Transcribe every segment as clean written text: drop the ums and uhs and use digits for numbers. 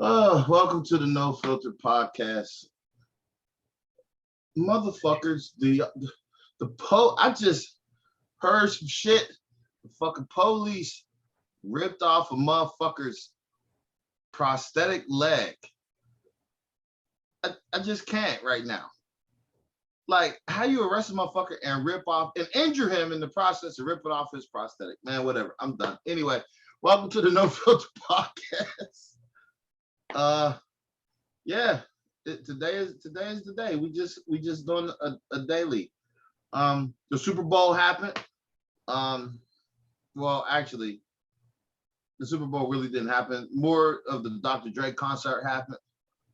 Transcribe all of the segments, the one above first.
Oh, welcome to the No Filter Podcast. Motherfuckers, I just heard some shit. The fucking police ripped off a motherfucker's prosthetic leg. I just can't right now. Like, how you arrest a motherfucker and rip off and injure him in the process of ripping off his prosthetic? Man, whatever. I'm done. Anyway, welcome to the No Filter Podcast. Yeah, today is the day. We just doing a daily. The Super Bowl happened. Well, actually, the Super Bowl really didn't happen. More of the Dr. Dre concert happened,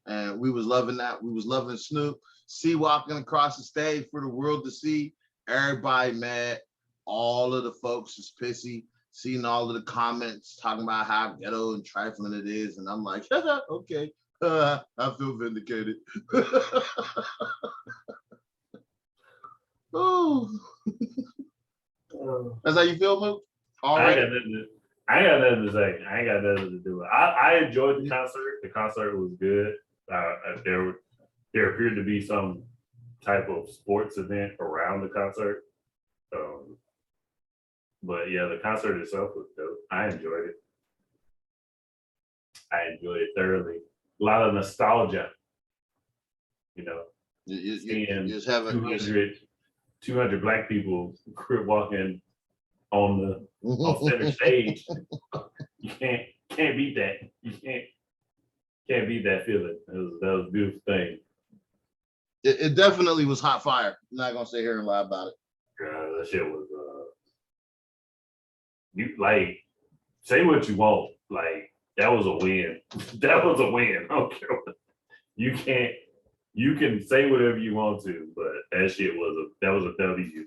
and we was loving that. We was loving Snoop. See walking across the stage for the world to see. Everybody mad. All of the folks is pissy. Seeing all of the comments talking about how ghetto and trifling it is, and I'm like, okay. I feel vindicated. Oh, that's how you feel, Luke? I ain't got nothing to say. I ain't got nothing to do. I enjoyed the concert. The concert was good. There appeared to be some type of sports event around the concert. But yeah, the concert itself was dope. I enjoyed it thoroughly. A lot of nostalgia, seeing you just having 200 black people walking on center stage. You can't beat that. You can't beat that feeling. That was a beautiful thing. It definitely was hot fire. I'm not gonna sit here and lie about it. That shit was you like say what you want. Like that was a win. That was a win. I don't care what. You can say whatever you want to, but that shit was a W.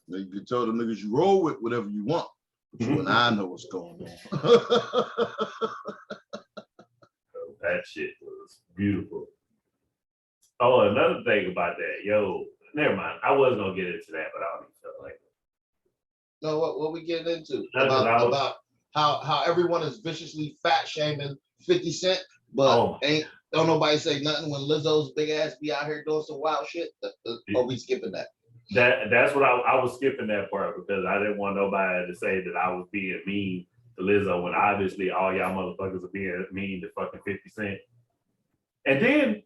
You can tell the niggas you roll with whatever you want, but you and I know what's going on. That shit was beautiful. Oh, another thing about that, never mind. I wasn't gonna get into that, but I don't even feel like it. No, what we getting into about how everyone is viciously fat shaming 50 Cent, but don't nobody say nothing when Lizzo's big ass be out here doing some wild shit. Or we skipping that? That's what I was skipping that part because I didn't want nobody to say that I was being mean to Lizzo when obviously all y'all motherfuckers are being mean to fucking 50 Cent. And then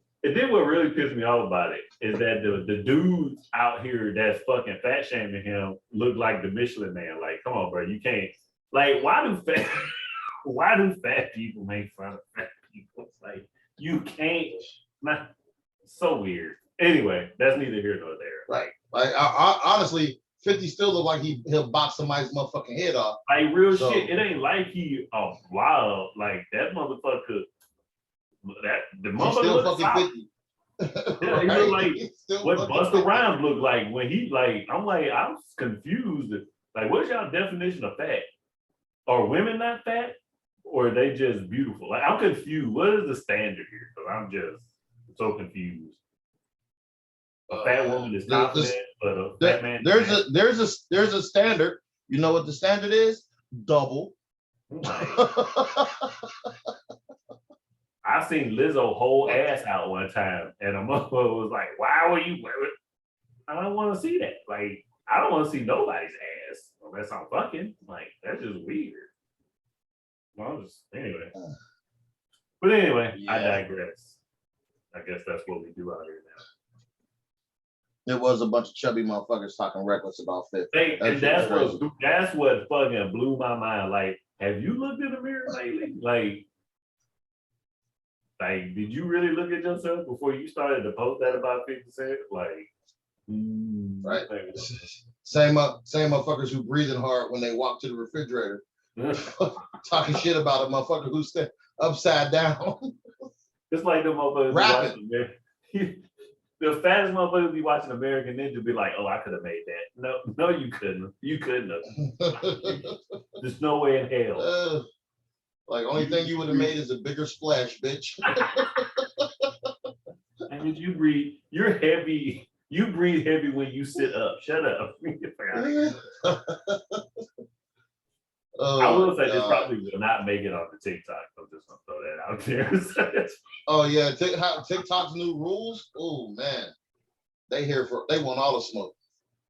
what really pissed me off about it is that the dudes out here that's fucking fat shaming him look like the Michelin Man. Like, come on, bro, you can't. Like, why do fat people make fun of fat people? It's like you can't. Not so weird. Anyway, that's neither here nor there. Right. Like I honestly, 50 still look like he'll box somebody's motherfucking head off. Like real shit. It ain't like he wild. Like that motherfucker. The motherfucker still fucking 50. Yeah, he look like what Busta Rhymes looked like when he like. I'm confused. Like, what's y'all definition of fat? Are women not fat, or are they just beautiful? Like, I'm confused. What is the standard here? Because I'm just so confused. A fat woman is confident, but a fat man. There's a standard. You know what the standard is? Double. I seen Lizzo whole ass out one time, and a motherfucker was like, "Why were you?" I don't want to see that. Like, I don't want to see nobody's ass unless I'm fucking. Like, that's just weird. Well, anyway. But anyway, yeah. I digress. I guess that's what we do out here now. It was a bunch of chubby motherfuckers talking reckless about fit. And that's what fucking blew my mind. Like, have you looked in the mirror lately? Like, did you really look at yourself before you started to post that about 50 Cent? Like, right. Same motherfuckers who breathing hard when they walk to the refrigerator. Talking shit about a motherfucker who's upside down. It's like the motherfuckers rapping. The fattest motherfuckers be watching American Ninja be like, "Oh, I could have made that." No, you couldn't. You couldn't have. There's no way in hell. Like, only thing you would have made is a bigger splash, bitch. And you're heavy. You breathe heavy when you sit up. Shut up. I will say this probably will not make it on the TikTok. I'm Just gonna throw that out there. Oh yeah, TikTok's new rules. Oh man, they want all the smoke.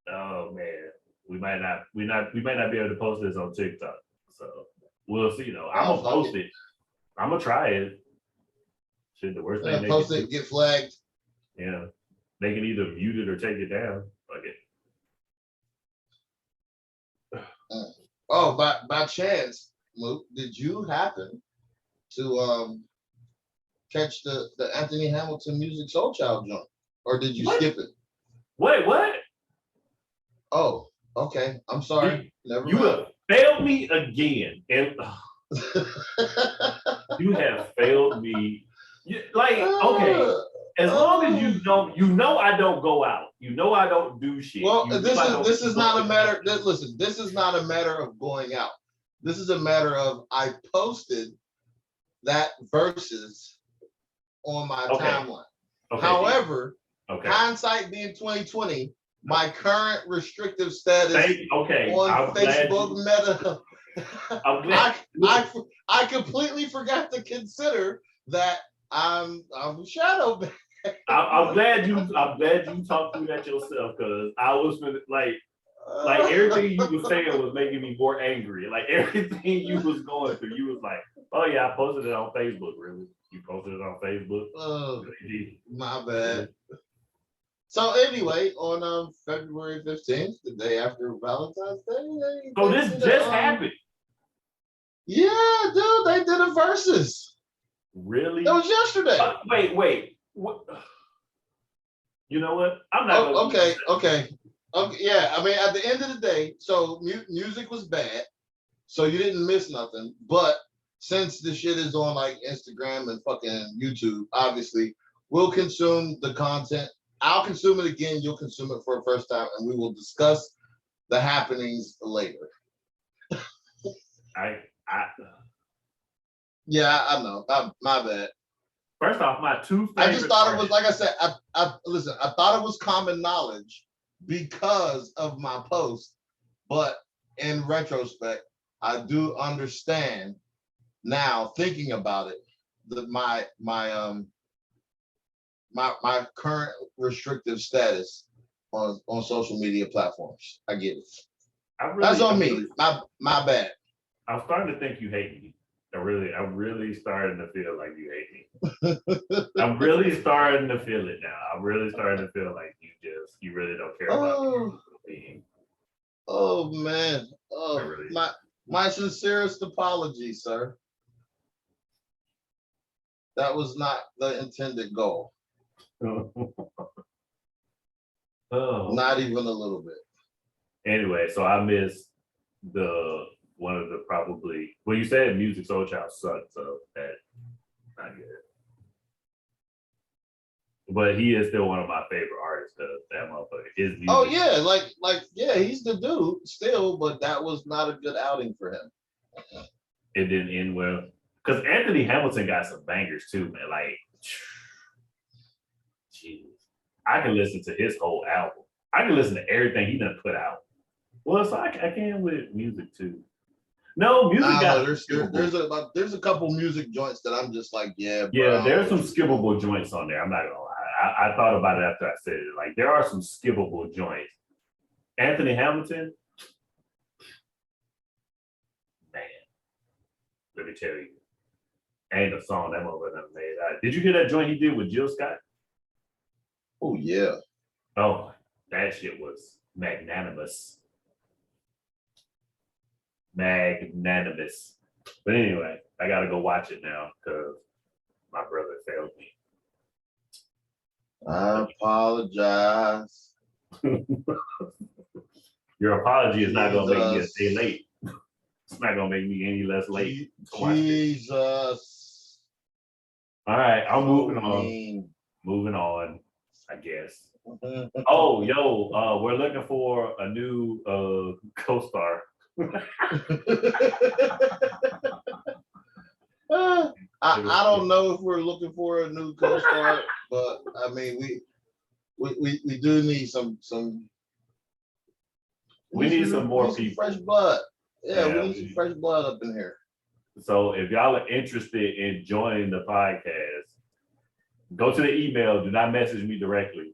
Oh man, we might not be able to post this on TikTok. So we'll see though. I'm gonna post it. I'm gonna try it. Shit, the worst thing they post can it, get flagged. Yeah, they can either mute it or take it down. Fuck it. Oh, by chance, Luke, did you happen to catch the Anthony Hamilton Music Soul Child joint, or did you skip it? Wait, what? Oh, okay. I'm sorry. Never you mind. have failed me again, and you have failed me. Okay, as long as you don't, I don't go out. I don't do shit. Well, this is not a matter. Listen, this is not a matter of going out. This is a matter of I posted that verses on my timeline. Okay, however, hindsight being 2020, my current restrictive status on Facebook Meta, I completely forgot to consider that I'm shadow banned. I'm glad you talked through that yourself, because I was like everything you were saying was making me more angry. Like everything you was going through, you was like, oh yeah, I posted it on Facebook. Really? You posted it on Facebook? Oh, my bad. So anyway, on February 15th, the day after Valentine's Day. So this just happened. Yeah, dude, they did a versus. Really? That was yesterday. Wait. What? You know what? I'm not. Okay. Yeah, I mean, at the end of the day, so music was bad, so you didn't miss nothing. But since the shit is on like Instagram and fucking YouTube, obviously, we'll consume the content. I'll consume it again. You'll consume it for the first time, and we will discuss the happenings later. Yeah, I know. My bad. First off, my two. I just thought it was, like I said. Listen. I thought it was common knowledge because of my post, but in retrospect, I do understand now. Thinking about it, that my current restrictive status on social media platforms. I get it. That's on me. My bad. I'm starting to think you hate me. I'm really starting to feel like you hate me. I'm really starting to feel it now. I'm really starting to feel like you really don't care about me. Oh man. Oh, really, my sincerest apology, sir. That was not the intended goal. Not even a little bit. Anyway, so I missed one of the probably, well, you said Music Soul Child sucked, so that's not good. But he is still one of my favorite artists, because that motherfucker, his music. Oh yeah, yeah, he's the dude still, but that was not a good outing for him. It didn't end well. Because Anthony Hamilton got some bangers too, man. Like, jeez. I can listen to his whole album. I can listen to everything he done put out. Well, so I can with music too. No, music got there's a couple music joints that I'm just like, yeah, bro. Yeah, there's some skippable joints on there. I'm not gonna lie. I thought about it after I said it. Like, there are some skippable joints. Anthony Hamilton, man, let me tell you, ain't a song that motherfucker done made. Did you hear that joint he did with Jill Scott? Oh yeah. Oh, that shit was magnanimous. Magnanimous. But anyway, I gotta go watch it now because my brother failed me. I apologize. Your apology is not gonna make me a day late. It's not gonna make me any less late. Jesus. All right, I'm moving on. Moving on, I guess. Oh, yo, we're looking for a new co-star. I don't know if we're looking for a new co-star, but I mean we do need some we need some more people. Fresh blood. Yeah, we need some fresh blood up in here. So if y'all are interested in joining the podcast, go to the email. Do not message me directly.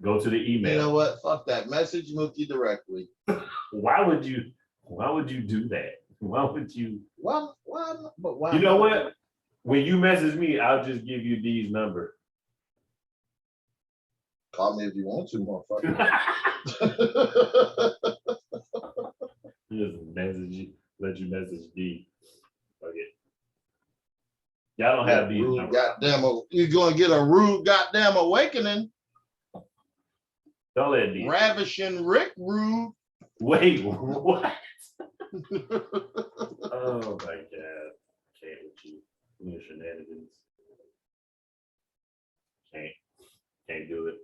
Go to the email. You know what? Fuck that. Message Mookie directly. Why would you do that? Why would you? Why? But why? You know what? When you message me, I'll just give you D's number. Call me if you want to, motherfucker. Just message you, let you message D. Okay. Y'all don't have these rude, numbers. goddamn, you're gonna get a rude goddamn awakening. Don't let D. Ravishing Rick rude. Wait, what? Oh my god. Can't with you. Your shenanigans. Can't do it.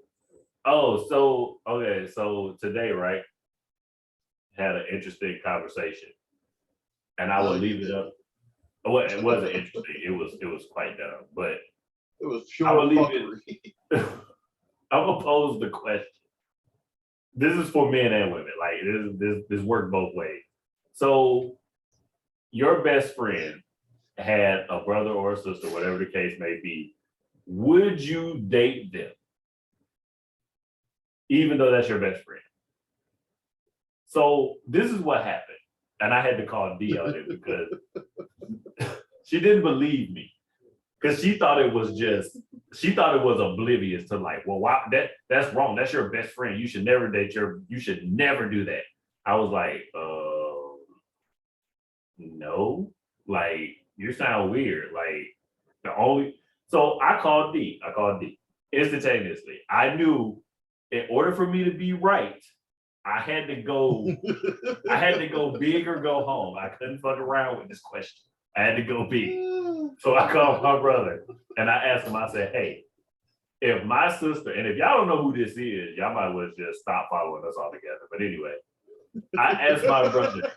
Oh, so okay, so today, right? Had an interesting conversation. And I will leave it up. Well, it wasn't interesting. It was quite dumb, but it was I pure will leave fuckery. I'm gonna pose the question. This is for men and women. Like this worked both ways. So your best friend had a brother or a sister, whatever the case may be. Would you date them? Even though that's your best friend. So this is what happened. And I had to call D on it because she didn't believe me. Because she thought it was oblivious to like, well, why that's wrong. That's your best friend. You should never you should never do that. I was like, no, like you sound weird. Like so I called D instantaneously. I knew in order for me to be right, I had to go big or go home. I couldn't fuck around with this question. I had to go big. So I called my brother and I asked him, I said, hey, if my sister, and if y'all don't know who this is, y'all might as well just stop following us all together. But anyway, I asked my brother,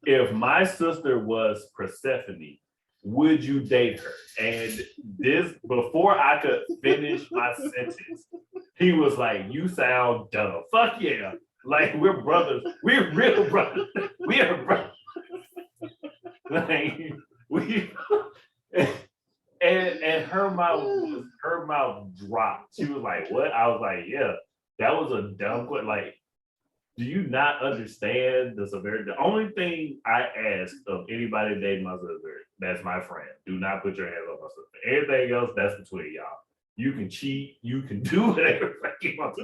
if my sister was Persephone, would you date her? And this, before I could finish my sentence, he was like, you sound dumb. Fuck yeah. Like, we're brothers. We're real brothers. We are brothers. Like, and her mouth dropped. She was like, what? I was like, yeah, that was a dumb question. Like, do you not understand the severity? The only thing I ask of anybody dating my sister, that's my friend. Do not put your hands on my sister. Everything else, that's between y'all. You can cheat, you can do whatever you want to.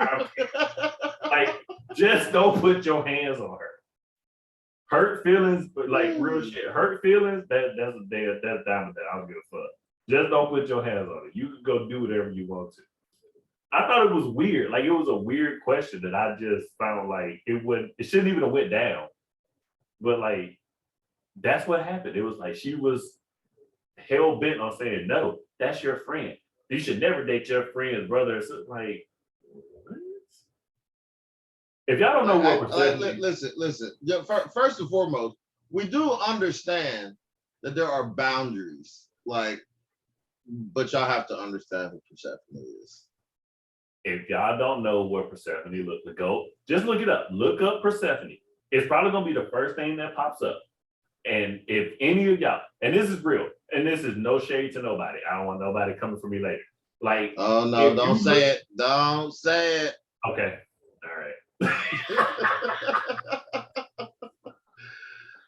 Like, just don't put your hands on her. Hurt feelings, but like real shit. Hurt feelings, that's down with that. I don't give a fuck. Just don't put your hands on it. You can go do whatever you want to. I thought it was weird. Like, it was a weird question that I just found like it shouldn't even have went down. But like, that's what happened. It was like she was hell bent on saying, no, that's your friend. You should never date your friend's brother. So like, what? If y'all don't know what listen. First and foremost, we do understand that there are boundaries. Like, but y'all have to understand who Persephone is. If y'all don't know what Persephone just look it up. Look up Persephone. It's probably gonna be the first thing that pops up. And if any of y'all, and this is real, and this is no shade to nobody. I don't want nobody coming for me later. Like, oh no, don't say it. Don't say it. Okay. All right.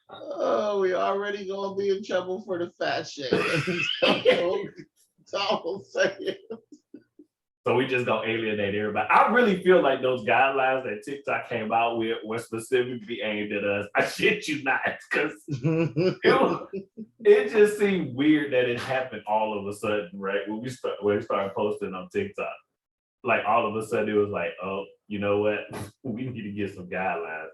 Oh, we already gonna be in trouble for the fat shame. Don't say it. So we just gonna alienate everybody. I really feel like those guidelines that TikTok came out with were specifically aimed at us. I shit you not, because it just seemed weird that it happened all of a sudden, right? When we started posting on TikTok, like all of a sudden it was like, oh, you know what? We need to get some guidelines.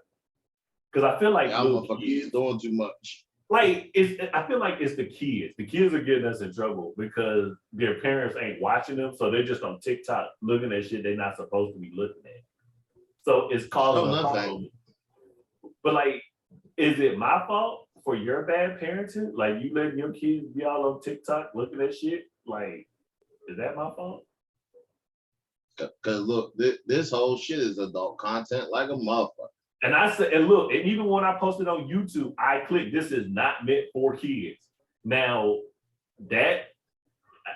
Because I feel like little kids doing too much. Like, I feel like it's the kids. The kids are getting us in trouble because their parents ain't watching them, so they're just on TikTok looking at shit they're not supposed to be looking at. So it's causing a problem. But like, is it my fault for your bad parenting? Like, you letting your kids be all on TikTok looking at shit? Like, is that my fault? Because look, this whole shit is adult content like a motherfucker. And I said, and look, and even when I posted on YouTube, I clicked, this is not meant for kids. Now, that,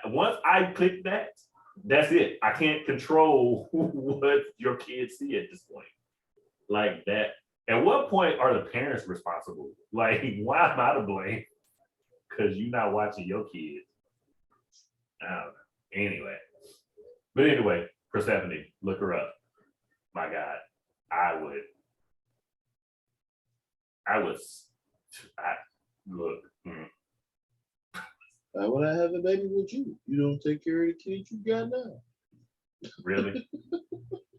once I click that, that's it. I can't control what your kids see at this point. Like that. At what point are the parents responsible? Like, why am I to blame? Because you're not watching your kids. I don't know. Anyway. But anyway, Persephone, look her up. My God, I would look. Why would I have a baby with you? You don't take care of the kids you got now. Really?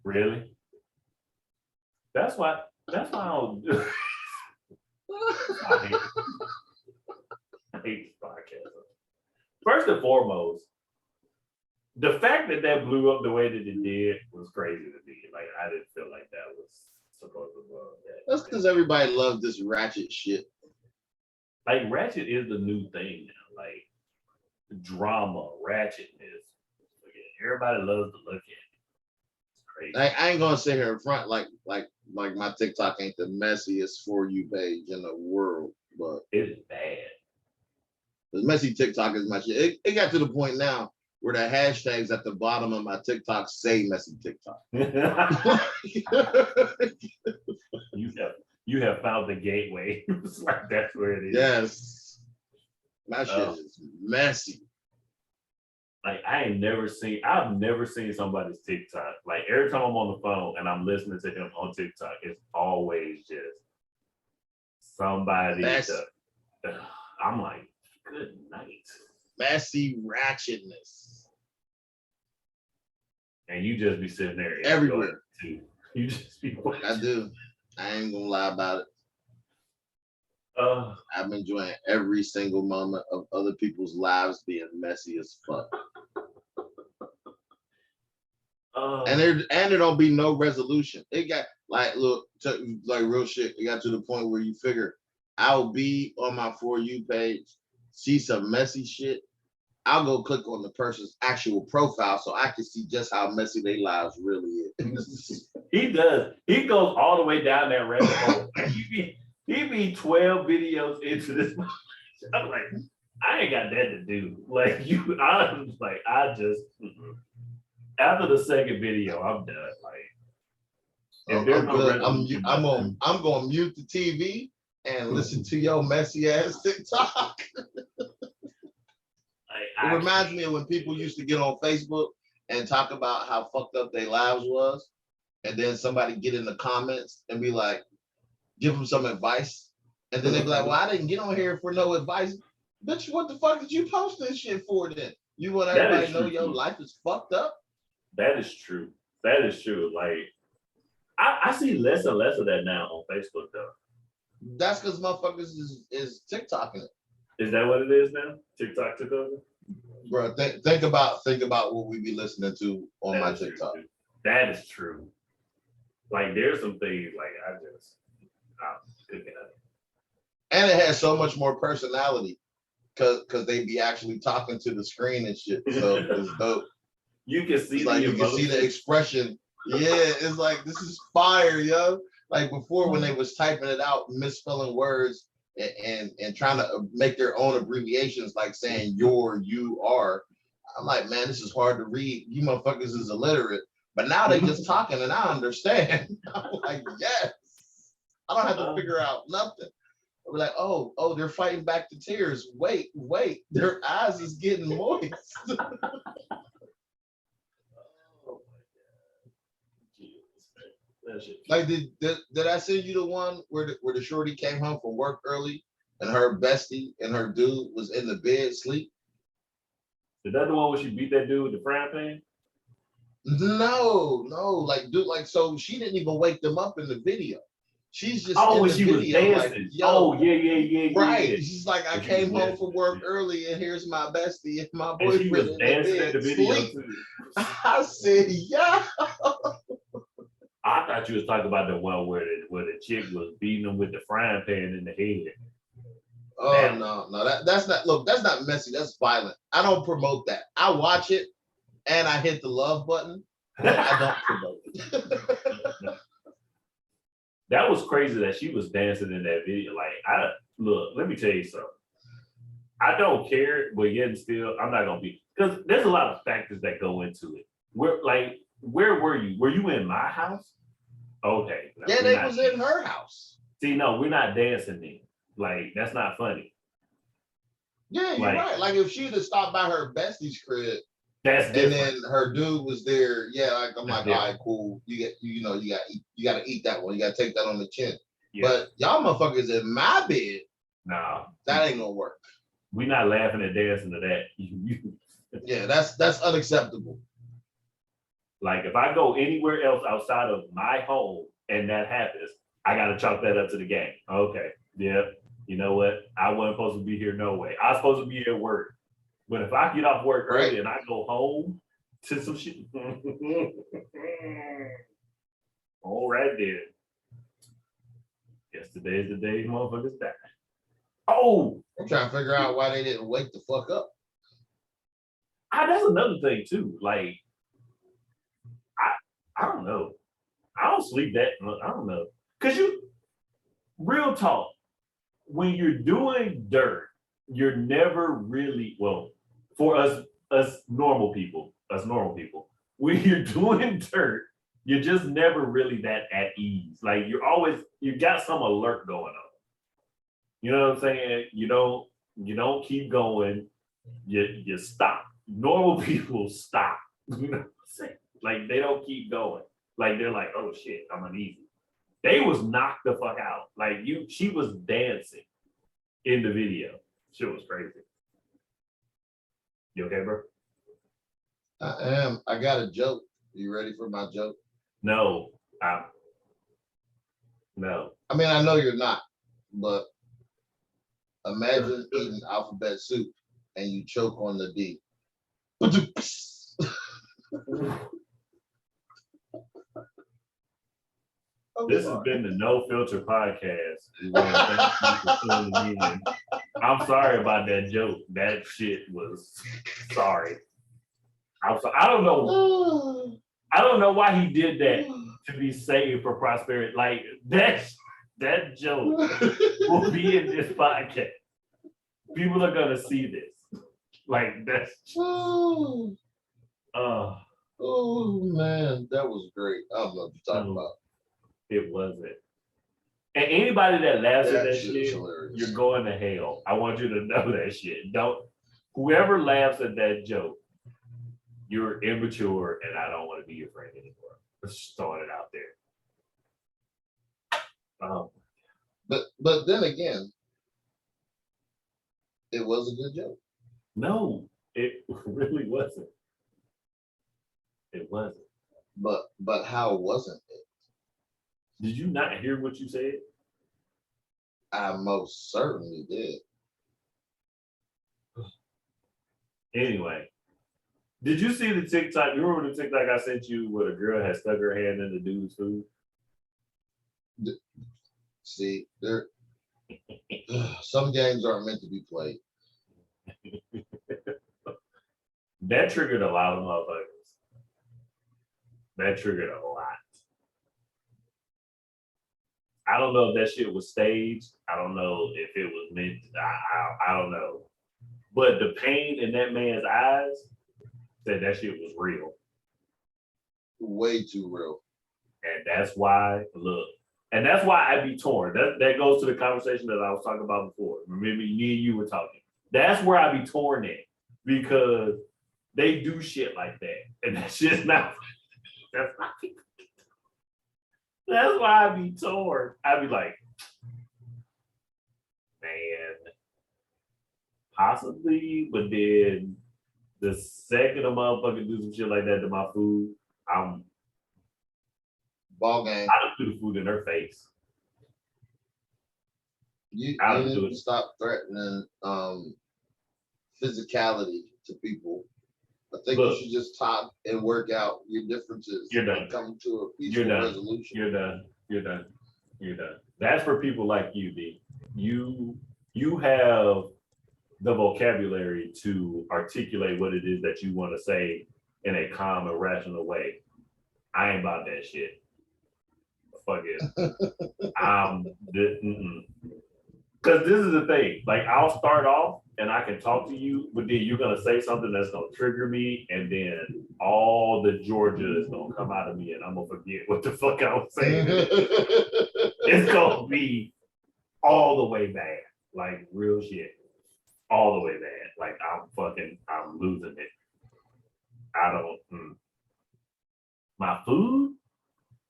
Really? That's why I don't I hate this podcast. First and foremost, the fact that blew up the way that it did was crazy to me. Like, I didn't feel like that was supposed to blow up. That's because everybody loved this ratchet shit. Like, ratchet is the new thing now. Like, drama, ratchetness. Everybody loves to look at it. It's crazy. I ain't gonna sit here in front like my TikTok ain't the messiest For You page in the world, but it is bad. the messy TikTok is my shit. It got to the point now where the hashtags at the bottom of my TikTok say messy TikTok. you have found the gateway. It's like that's where it is. Yes. My shit is messy. Like, I've never seen somebody's TikTok. Like, every time I'm on the phone and I'm listening to him on TikTok, it's always just somebody. I'm like, good night. Messy ratchetness. And you just be sitting there everywhere. Too. You just be watching. I do. I ain't gonna lie about it. I'm enjoying every single moment of other people's lives being messy as fuck. And there don't be no resolution. It got like like real shit. It got to the point where you figure I'll be on my For You page, see some messy shit. I'll go click on the person's actual profile so I can see just how messy their lives really is. He does. He goes all the way down that rabbit hole. He be 12 videos into this. I'm like, I ain't got that to do. Like, after the second video, I'm done. Like, I'm gonna mute the TV and listen to your messy ass TikTok. It reminds me of when people used to get on Facebook and talk about how fucked up their lives was, and then somebody get in the comments and be like, give them some advice, and then they be like, well, I didn't get on here for no advice. Bitch, what the fuck did you post this shit for then? You want everybody to know your life is fucked up? That is true. That is true. Like, I see less and less of that now on Facebook though. That's because motherfuckers is TikToking it. Is that what it is now? TikTok took over? Bro, think about what we be listening to on my TikTok. That is true. Like, there's some things like I'm picking up. And it has so much more personality because they be actually talking to the screen and shit. So it's dope. You can see the expression. Yeah, it's like, this is fire, yo. Like before, when they was typing it out, misspelling words and trying to make their own abbreviations, like saying you are. I'm like, man, this is hard to read. You motherfuckers is illiterate. But now they just talking and I understand. I'm like, yes. I don't have to figure out nothing. I'll be like, oh, they're fighting back the tears. Wait, their eyes is getting moist. Like, did I send you the one where the shorty came home from work early and her bestie and her dude was in the bed sleep? Is that the one where she beat that dude with the frying pan? No, like, dude, like, so she didn't even wake them up in the video. She's just when she was dancing. Like, yeah. Right. She's like, I came home from work early and here's my bestie and my boyfriend. She was dancing in the video too. I said, yeah. I thought you was talking about the one where the chick was beating him with the frying pan in the head. Oh, no, that's not messy. That's violent. I don't promote that. I watch it and I hit the love button, but I don't promote it. That was crazy that she was dancing in that video. Like, look, let me tell you something. I don't care, but yet still, I'm not gonna be, because there's a lot of factors that go into it. Where were you? Were you in my house? Okay. No, Yeah, they was in her house. See, no, we're not dancing then. Like, that's not funny. Yeah, you're right. Like if she'd have stopped by her bestie's crib, that's different. And then her dude was there. Yeah, like I'm like, all right, cool. You gotta eat that one. You gotta take that on the chin. Yeah. But y'all motherfuckers in my bed. Nah, that ain't gonna work. We not laughing and dancing to that. Yeah, that's unacceptable. Like if I go anywhere else outside of my home and that happens, I gotta chalk that up to the game. Okay, yeah. You know what? I wasn't supposed to be here no way. I was supposed to be at work. But if I get off work early and I go home to some shit, all right then. Guess today's the day motherfuckers die. Oh, I'm trying to figure out why they didn't wake the fuck up. That's another thing too. Like, I don't know. I don't sleep that much. I don't know. Cause real talk, when you're doing dirt, you're never really, well, for us normal people, when you're doing dirt, you're just never really that at ease. Like you got some alert going on. You know what I'm saying? You don't keep going. You stop. Normal people stop. You know what I'm saying? Like they don't keep going. Like they're like, oh shit, I'm uneasy. They was knocked the fuck out. Like she was dancing in the video. Shit was crazy. You okay, bro? I am. I got a joke. You ready for my joke? No. No. I mean, I know you're not, but imagine eating alphabet soup and you choke on the D. This has been the No Filter Podcast. I'm sorry about that joke. That shit was sorry. I don't know. I don't know why he did that to be saved for prosperity. Like that joke will be in this podcast. People are gonna see this. Like that's. Oh man, that was great. I don't know what you're talking about. It wasn't. And anybody that laughs at that shit, you're going to hell. I want you to know that shit. Whoever laughs at that joke, you're immature and I don't want to be your friend anymore. Let's just throw it out there. But then again, it was a good joke. No, it really wasn't. It wasn't. But how wasn't it? Did you not hear what you said? I most certainly did. Anyway, did you see the TikTok? You remember the TikTok I sent you where the girl had stuck her hand in the dude's food? See, some games aren't meant to be played. That triggered a lot of motherfuckers. That triggered a lot. I don't know if that shit was staged. I don't know if it was meant. I don't know. But the pain in that man's eyes said that shit was real. Way too real. And that's why, and that's why I be torn. That goes to the conversation that I was talking about before. Remember, me and you were talking. That's where I be torn at because they do shit like that. And that's just not, that's why I be torn. I be like, man, possibly, but then the second a motherfucker do some shit like that to my food, I'm ball game. I just do the food in their face. You need to stop threatening physicality to people. I think you should just talk and work out your differences. You're done. And come to a peaceful resolution. You're done. That's for people like you, D. You have the vocabulary to articulate what it is that you want to say in a calm and rational way. I ain't about that shit. fucking because this is the thing. Like I'll start off and I can talk to you, but then you're gonna say something that's gonna trigger me, and then all the Georgia is gonna come out of me, and I'm gonna forget what the fuck I was saying. It's gonna be all the way bad, like real shit, all the way bad. Like I'm losing it. I don't. My food.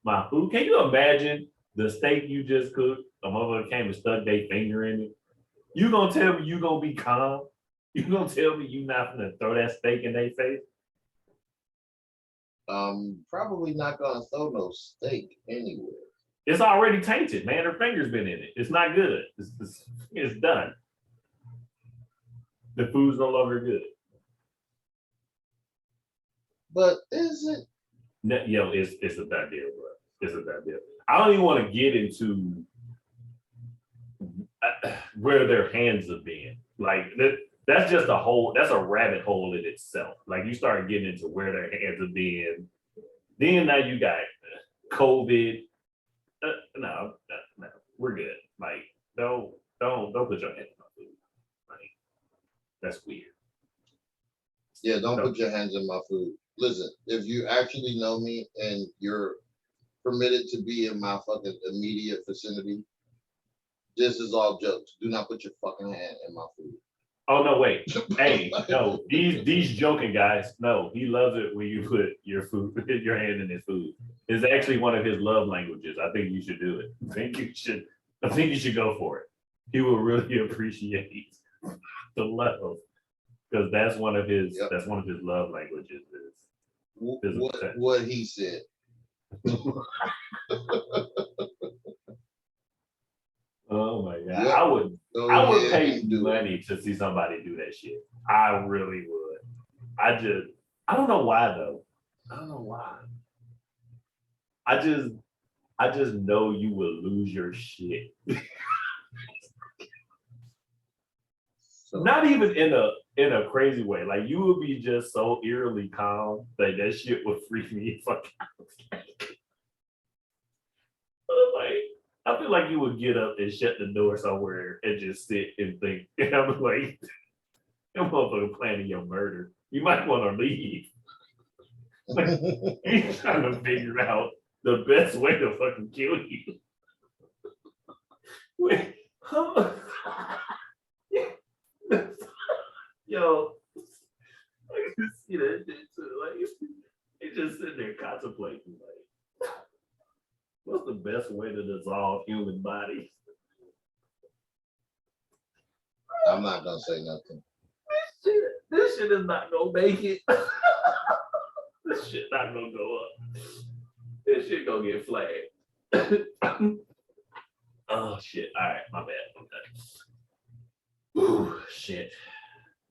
Can you imagine the steak you just cooked? A motherfucker came and stuck their finger in it. You gonna tell me you gonna be calm? You gonna tell me you not gonna throw that steak in their face? Probably not gonna throw no steak anywhere. It's already tainted, man. Her finger's been in it. It's not good. It's done. The food's no longer good. But is it? Yo, it's a bad deal, bro. It's a bad deal. I don't even want to get into where their hands have been. Like that's just that's a rabbit hole in itself. Like you start getting into where their hands have been. Then now you got COVID. No, we're good. Like don't put your hands in my food. Like that's weird. Yeah, don't put your hands in my food. Listen, if you actually know me and you're permitted to be in my fucking immediate vicinity, this is all jokes. Do not put your fucking hand in my food. Oh no, wait. Hey, no, these joking guys. No, he loves it when you put your hand in his food. It's actually one of his love languages. I think you should do it. I think you should go for it. He will really appreciate the love. Because that's one of his love languages is what he said. Oh my god. Yep. I would pay money to see somebody do that shit. I really would. I don't know why though. I don't know why. I just know you will lose your shit. So. Not even in a crazy way. Like you would be just so eerily calm that shit would freak me fucking out. Like I feel like you would get up and shut the door somewhere and just sit and think. And I'm like, that motherfucker planning your murder. You might want to leave. Like, he's trying to figure out the best way to fucking kill you. Wait, huh? Yo, I can see that shit too. Like, he just sitting there contemplating, like, what's the best way to dissolve human bodies? I'm not gonna say nothing. This shit is not gonna make it. This shit not gonna go up. This shit gonna get flagged. Oh shit! All right, my bad. I'm done. Ooh, shit.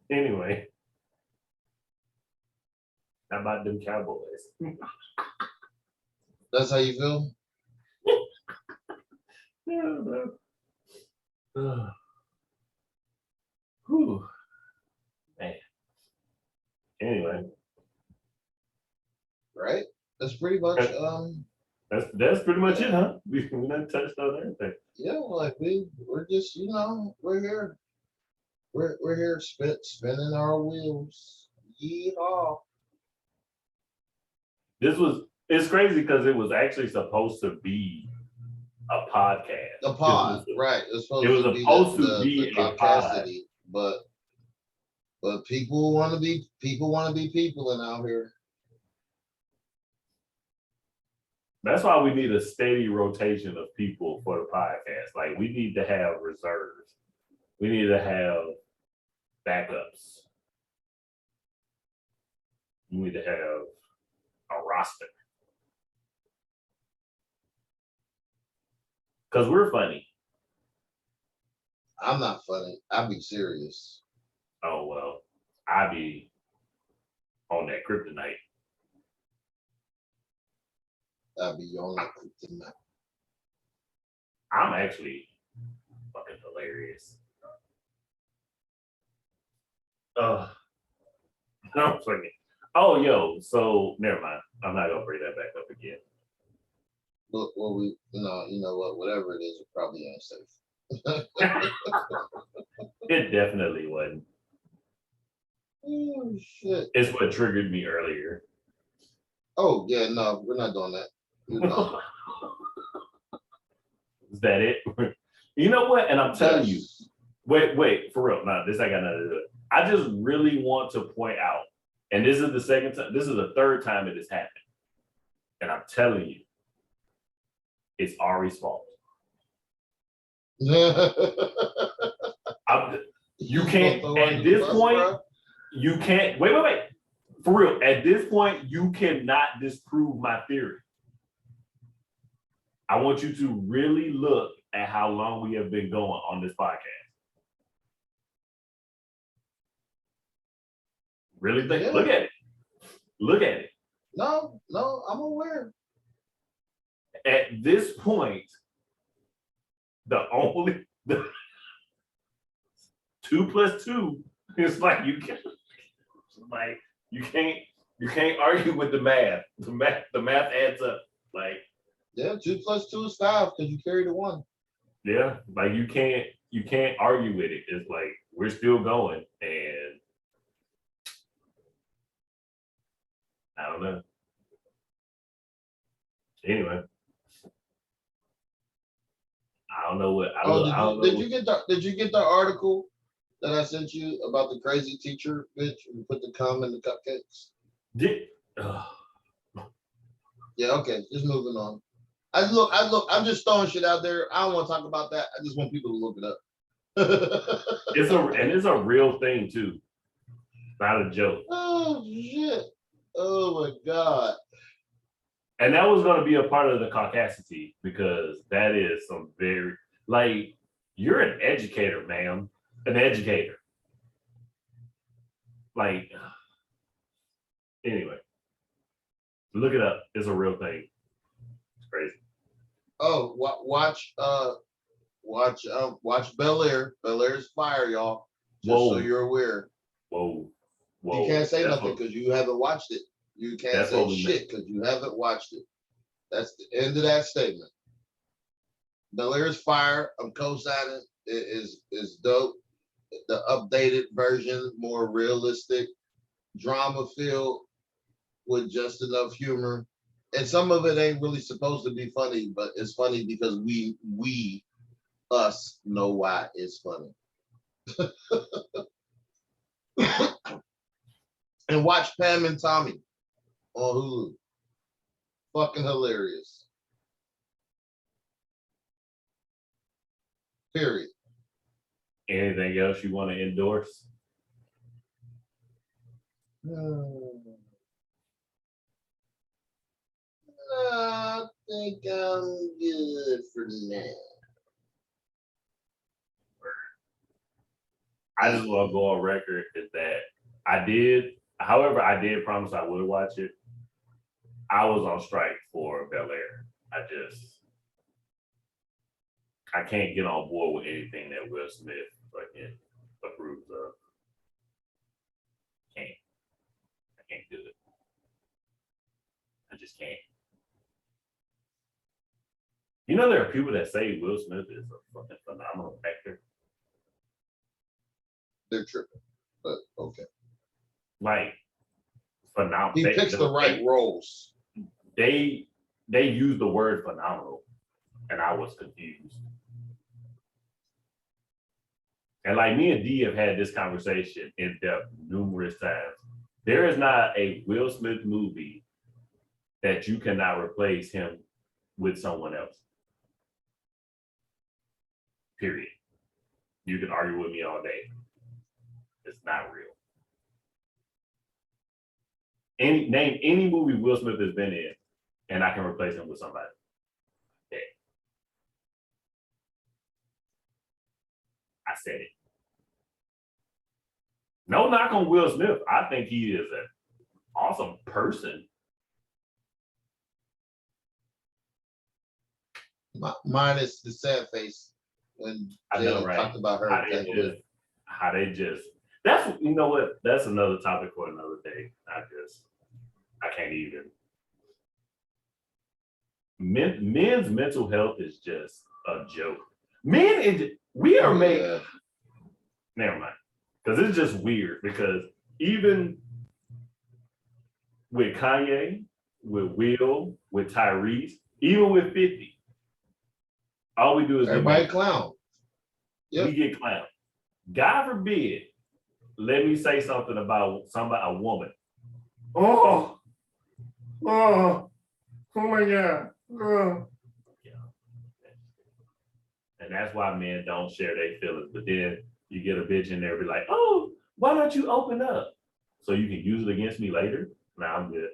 Anyway, how about them Cowboys? That's how you feel? Yeah, whew. Man. Anyway. Right? That's pretty much that's pretty much it, huh? We done touched on everything. Yeah, like we're just, we're here. We're here spinning our wheels. Yeehaw. It's crazy because it was actually supposed to be a podcast. A pod, right. It was supposed to be a pod. But people want to be people and out here. That's why we need a steady rotation of people for the podcast. Like we need to have reserves. We need to have backups. We need to have a roster. Because we're funny. I'm not funny. I'll be serious. Oh, well, I be on that kryptonite. I'll be on that kryptonite. I'm actually fucking hilarious. I'm funny. Oh, yo, so never mind. I'm not gonna bring that back up again. Well, we, you know what, whatever it is, it probably ain't safe. It definitely wasn't. Oh shit. It's what triggered me earlier. Oh yeah, no, we're not doing that. Is that it? You know what? And I'm telling you, wait, for real. No, this ain't got nothing to do with it. I just really want to point out, and this is the second time, this is the third time it has happened. And I'm telling you, it's Ari's fault. You can't, at this point, you can't, wait. For real, at this point, you cannot disprove my theory. I want you to really look at how long we have been going on this podcast. Really think, look at it. Look at it. No, I'm aware. At this point, the 2 + 2 is like you can't argue with the math. The math adds up. Like, yeah, 2 + 2 is 5 because you carry the 1. yeah, like you can't argue with it. It's like we're still going, and I don't know. Anyway, I don't know what. Did you get the article that I sent you about the crazy teacher bitch who put the cum in the cupcakes? Yeah, okay, just moving on. I'm just throwing shit out there. I don't want to talk about that. I just want people to look it up. It's a real thing too. Not a joke. Oh shit. Oh my God. And that was going to be a part of the caucasity, because that is some very, like, you're an educator, ma'am. An educator. Like, anyway, look it up. It's a real thing. It's crazy. Oh, watch Bel Air. Bel Air's fire, y'all. Just so you're aware. Whoa. You can't say nothing because you haven't watched it. You can't say shit because you haven't watched it. That's the end of that statement. Bel Air's fire. I'm co-signing. It is dope. The updated version, more realistic, drama filled with just enough humor. And some of it ain't really supposed to be funny, but it's funny because us know why it's funny. And watch Pam and Tommy on Hulu. Fucking hilarious. Period. Anything else you want to endorse? I think I'm good for now. I just want to go on record that I did promise I would watch it. I was on strike for Bel Air. I can't get on board with anything that Will Smith fucking approves of. I can't do it. I just can't. You know, there are people that say Will Smith is a fucking phenomenal actor. They're tripping, but okay. Like, phenomenal. He picks the right roles. They use the word phenomenal, and I was confused. And like, me and D have had this conversation in depth numerous times. There is not a Will Smith movie that you cannot replace him with someone else. Period. You can argue with me all day. It's not real. Name any movie Will Smith has been in, and I can replace him with somebody. Yeah. I said it. No knock on Will Smith. I think he is an awesome person. Minus the sad face when Jay talked about her. How they just that's, you know what? That's another topic for another day. I can't even. men's mental health is just a joke. We are made. Yeah. Never mind, because it's just weird. Because even with Kanye, with Will, with Tyrese, even with 50, all we do is Everybody clown. we get clown. God forbid, let me say something about a woman. Oh my God. Yeah. And that's why men don't share their feelings. But then you get a bitch in there be like, oh, why don't you open up? So you can use it against me later? Nah, I'm good.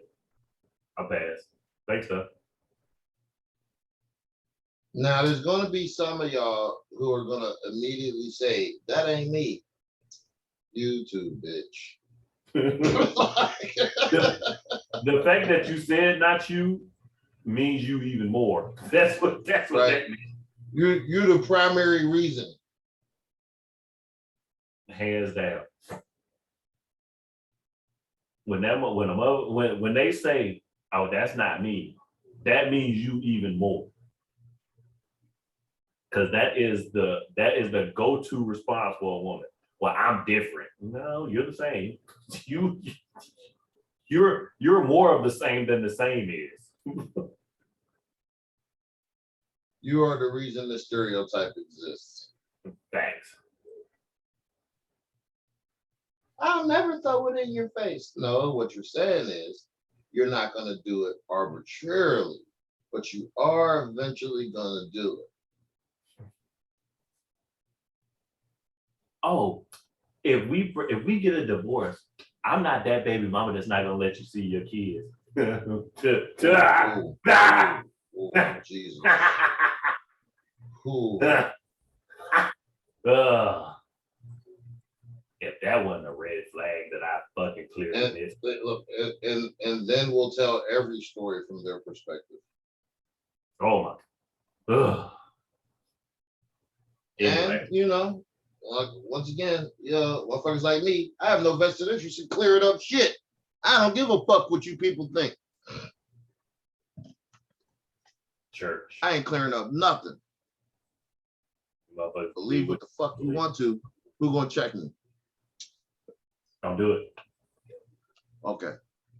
I'll pass. Thanks, stuff. Now there's gonna be some of y'all who are gonna immediately say, that ain't me. You too, bitch. The fact that you said not you means you even more. That's what right. That means. You're the primary reason. Hands down. When they say, oh, that's not me, that means you even more. Because that is the go-to response for a woman. Well, I'm different. No, you're the same. You're more of the same than the same is. You are the reason the stereotype exists. Thanks. I'll never throw it in your face. No, what you're saying is you're not going to do it arbitrarily, but you are eventually going to do it. Oh, if we get a divorce, I'm not that baby mama that's not going to let you see your kids. Oh, Jesus. If that wasn't a red flag that I fucking cleared in this. Look, and then we'll tell every story from their perspective. Oh my. Ugh. Anyway. And you know, like once again, motherfuckers like me, I have no vested interest in clearing up shit. I don't give a fuck what you people think. Church. I ain't clearing up nothing. Believe what the fuck you want to. Who gonna check me? Don't do it. Okay.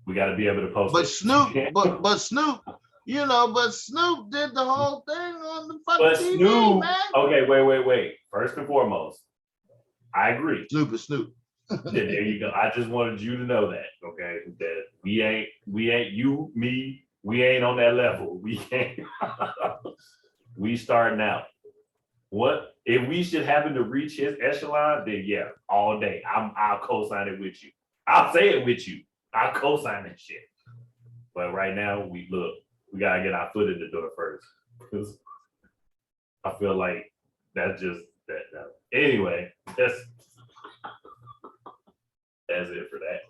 We got to be able to post. But it. Snoop, but Snoop, but Snoop did the whole thing on the fucking TV, Snoop, man. Okay, wait. First and foremost, I agree. Snoop is Snoop. There you go. I just wanted you to know that, okay? That we ain't you, me, we ain't on that level. We ain't. We starting out. What if we should happen to reach his echelon? Then yeah, all day. I'll co-sign it with you. I'll say it with you. I'll co-sign that shit. But right now, we gotta get our foot in the door first. Because I feel like that's just that. No. Anyway, that's it for that.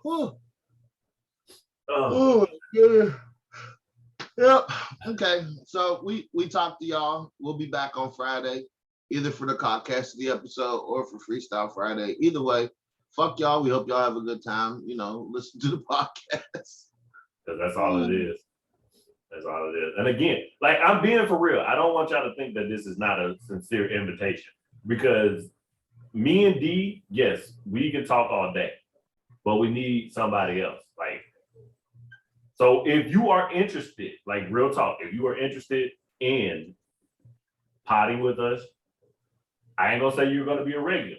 Oh, yeah. Yep. Okay. So we talked to y'all. We'll be back on Friday, either for the podcast of the episode or for Freestyle Friday. Either way, fuck y'all. We hope y'all have a good time. Listen to the podcast. Because that's all it is. That's all it is. And again, like I'm being for real. I don't want y'all to think that this is not a sincere invitation. Because me and D, yes, we can talk all day. But we need somebody else. So if you are interested, like real talk, if you are interested in potting with us, I ain't gonna say you're gonna be a regular,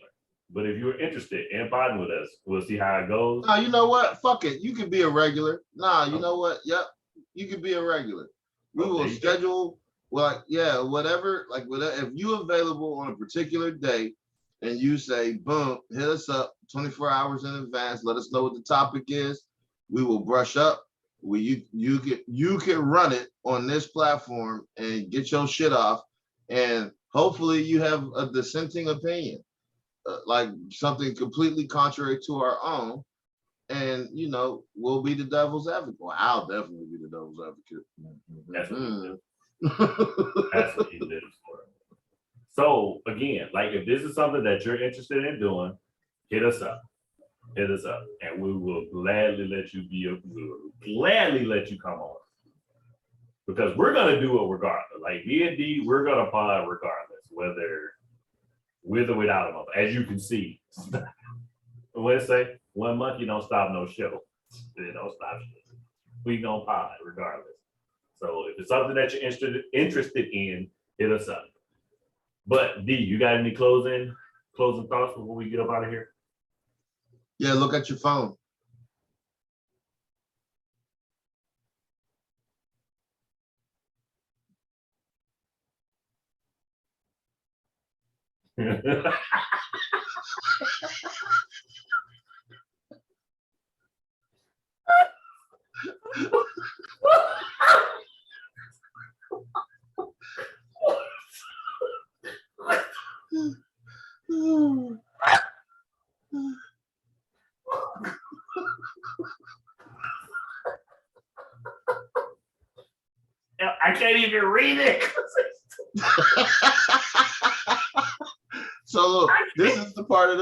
but if you're interested in potting with us, we'll see how it goes. No, you know what? Fuck it. You can be a regular. Nah, you know what? Yep. You can be a regular. We will schedule whatever. Like whatever. If you available on a particular day and you say, boom, hit us up 24 hours in advance, let us know what the topic is. We will brush up. You can run it on this platform and get your shit off, and hopefully you have a dissenting opinion, like something completely contrary to our own, and we'll be the devil's advocate. Well, I'll definitely be the devil's advocate. That's what he lives. That's what he lives for. So again, like if this is something that you're interested in doing, hit us up. And we will gladly let you come on. because we're gonna do it regardless. Like me and D, we're gonna pod regardless, whether with or without a month. As you can see, what it say? 1 monkey don't stop no show. It don't stop shit. We gonna pod regardless. So if it's something that you're interested in, hit us up. But D, you got any closing thoughts before we get up out of here? Yeah, look at your phone. I can't even read it. So look, this is the part of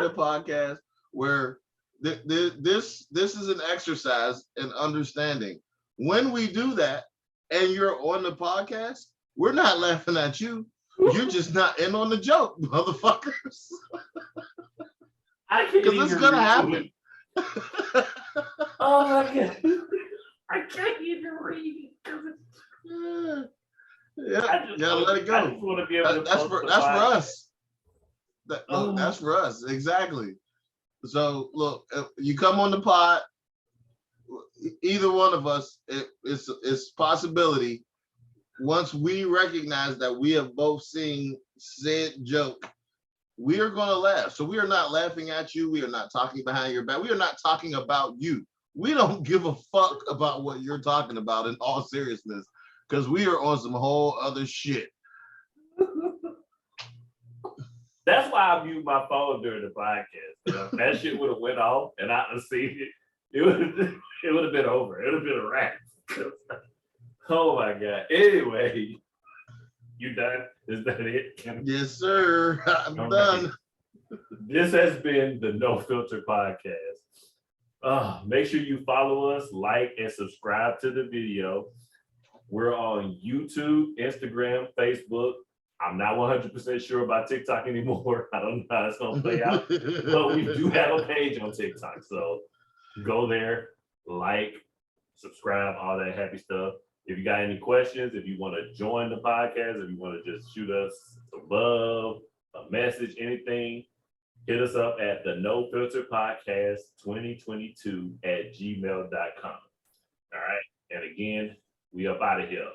the podcast where this is an exercise in understanding. When we do that and you're on the podcast, we're not laughing at you. You're just not in on the joke, motherfuckers. I can't Because it's gonna happen. Oh my god. I can't even read it. Yeah, let it go. I just want to be able to That's for us. Look, that's for us. Exactly. So look, if you come on the pod, either one of us, it's possibility. Once we recognize that we have both seen said joke, we are going to laugh. So we are not laughing at you. We are not talking behind your back. We are not talking about you. We don't give a fuck about what you're talking about in all seriousness, because we are on some whole other shit. That's why I mute my phone during the podcast. If that shit would have went off and I would have seen it, it would have been over. It would have been a wrap. Oh my god. Anyway, you done? Is that it? Yes, sir. I'm done. This has been the No Filter Podcast. Make sure you follow us, like, and subscribe to the video. We're on YouTube, Instagram, Facebook. I'm not 100% sure about TikTok anymore. I don't know how it's going to play out. But we do have a page on TikTok. So go there, like, subscribe, all that happy stuff. If you got any questions, if you want to join the podcast, if you want to just shoot us some love, a message, anything, hit us up at the No Filter Podcast 2022 @gmail.com. All right. And again, we up out of here.